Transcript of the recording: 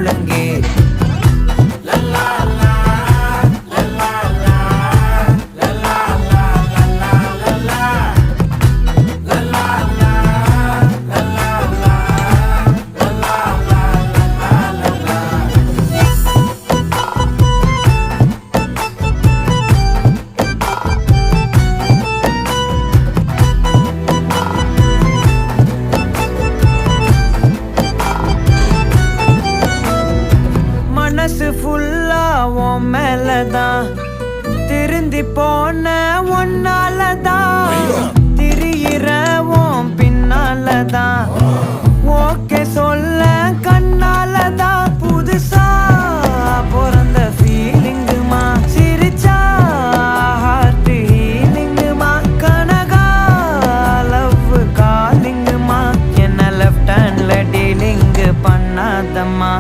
முழங்கே. மனசு ஃபுல்லா உன் மேலதான், திருந்தி போன ஒன்னாலதான், திரியிற உன் பின்னாலதான், ஓகே சொல்ல கண்ணாலதான். புதுசா பிறந்த ஃபீலிங்குமா, சிரிச்சா ஹார்ட் ஹீலிங்குமா, கனகா லவ் காலிங்குமா, என்ன லெஃப்ட் ஹேண்ட்ல டீலிங் பண்ணாதம்மா.